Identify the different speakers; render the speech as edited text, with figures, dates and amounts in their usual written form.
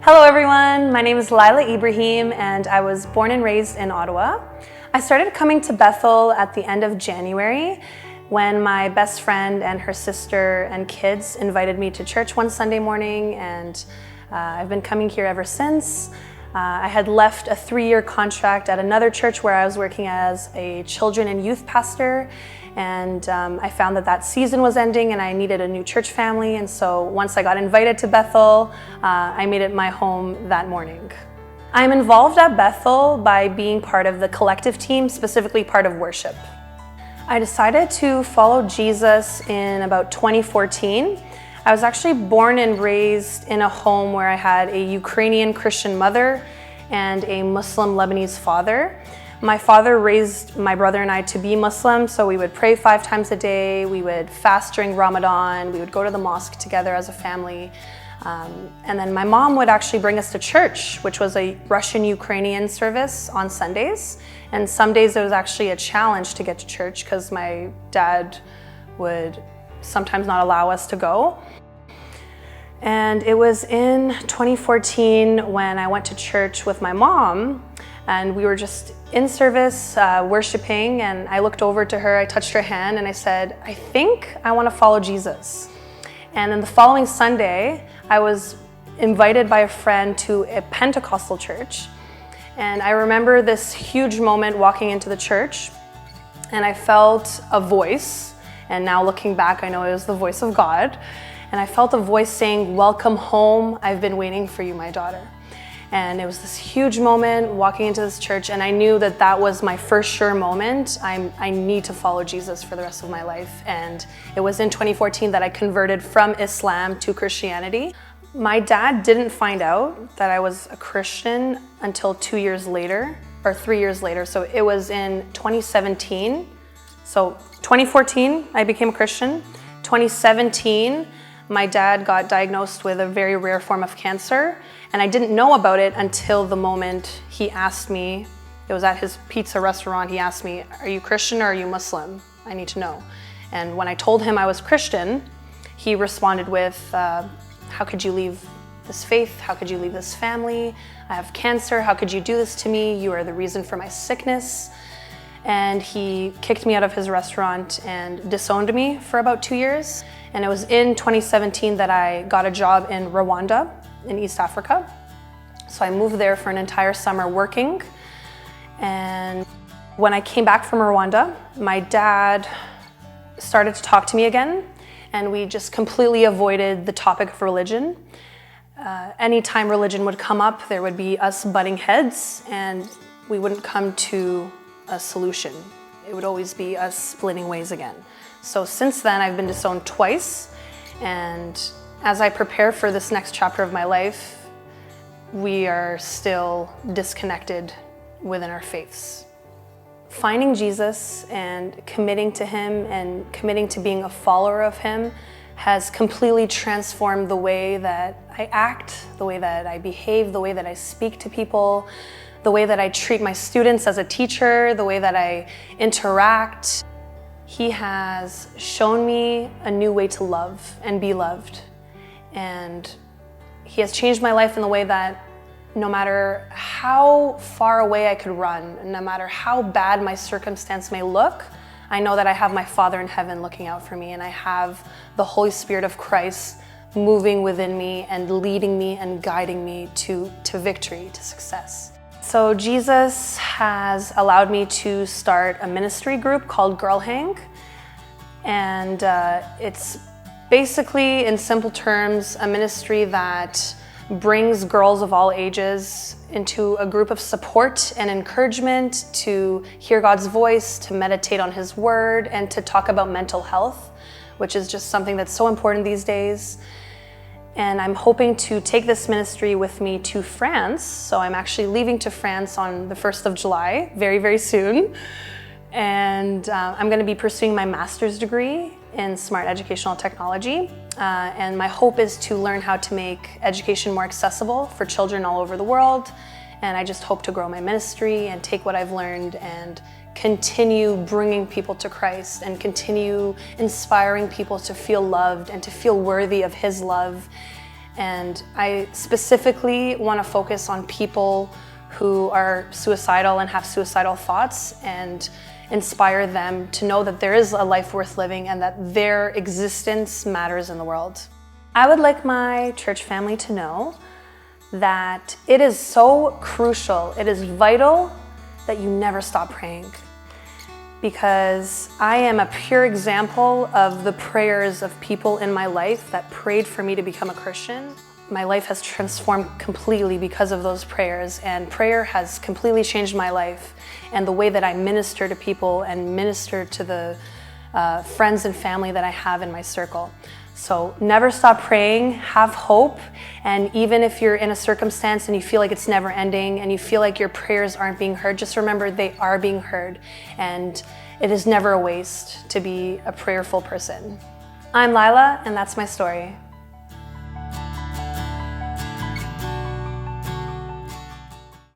Speaker 1: Hello everyone, my name is Lila Ibrahim and I was born and raised in Ottawa. I started coming to Bethel at the end of January when my best friend and her sister and kids invited me to church one Sunday morning, and I've been coming here ever since. I had left a 3-year contract at another church where I was working as a children and youth pastor, and I found that season was ending and I needed a new church family, and so once I got invited to Bethel, I made it my home that morning. I'm involved at Bethel by being part of the collective team, specifically part of worship. I decided to follow Jesus in about 2014. I was actually born and raised in a home where I had a Ukrainian Christian mother and a Muslim Lebanese father. My father raised my brother and I to be Muslim, so we would pray 5 times a day, we would fast during Ramadan, we would go to the mosque together as a family. And then my mom would actually bring us to church, which was a Russian-Ukrainian service on Sundays. And some days it was actually a challenge to get to church because my dad would sometimes not allow us to go. And it was in 2014 when I went to church with my mom, and we were just in service, worshiping, and I looked over to her, I touched her hand, and I said, I think I want to follow Jesus. And then the following Sunday, I was invited by a friend to a Pentecostal church. And I remember this huge moment walking into the church, and I felt a voice. And now looking back, I know it was the voice of God. And I felt a voice saying, "Welcome home, I've been waiting for you, my daughter." And it was this huge moment walking into this church, and I knew that was my first sure moment. I need to follow Jesus for the rest of my life. And it was in 2014 that I converted from Islam to Christianity. My dad didn't find out that I was a Christian until 2 years later, or 3 years later. So it was in 2017. So 2014, I became a Christian. 2017, my dad got diagnosed with a very rare form of cancer, and I didn't know about it until the moment he asked me. It was at his pizza restaurant. He asked me, "Are you Christian or are you Muslim? I need to know." And when I told him I was Christian, he responded with, "How could you leave this faith? How could you leave this family? I have cancer. How could you do this to me? You are the reason for my sickness." And he kicked me out of his restaurant and disowned me for about 2 years. And it was in 2017 that I got a job in Rwanda in East Africa. So I moved there for an entire summer working. And when I came back from Rwanda, my dad started to talk to me again, and we just completely avoided the topic of religion. Anytime religion would come up, there would be us butting heads, and we wouldn't come to a solution. It would always be us splitting ways again. So since then, I've been disowned twice, and as I prepare for this next chapter of my life, we are still disconnected within our faiths. Finding Jesus and committing to Him and committing to being a follower of Him has completely transformed the way that I act, the way that I behave, the way that I speak to people, the way that I treat my students as a teacher, the way that I interact. He has shown me a new way to love and be loved. And He has changed my life in the way that no matter how far away I could run, no matter how bad my circumstance may look, I know that I have my Father in heaven looking out for me, and I have the Holy Spirit of Christ moving within me and leading me and guiding me to victory, to success. So Jesus has allowed me to start a ministry group called Girl Hang, and it's basically, in simple terms, a ministry that brings girls of all ages into a group of support and encouragement to hear God's voice, to meditate on His Word, and to talk about mental health, which is just something that's so important these days. And I'm hoping to take this ministry with me to France. So I'm actually leaving to France on the 1st of July, very, very soon. And I'm going to be pursuing my master's degree in smart educational technology. And my hope is to learn how to make education more accessible for children all over the world. And I just hope to grow my ministry and take what I've learned and continue bringing people to Christ and continue inspiring people to feel loved and to feel worthy of His love And I specifically want to focus on people who are suicidal and have suicidal thoughts and inspire them to know that there is a life worth living and that their existence matters in the world. I would like my church family to know that it is so crucial, it is vital that you never stop praying. Because I am a pure example of the prayers of people in my life that prayed for me to become a Christian. My life has transformed completely because of those prayers, and prayer has completely changed my life and the way that I minister to people and minister to the friends and family that I have in my circle. So never stop praying, have hope, and even if you're in a circumstance and you feel like it's never ending and you feel like your prayers aren't being heard, just remember they are being heard, and it is never a waste to be a prayerful person. I'm Lila, and that's my story.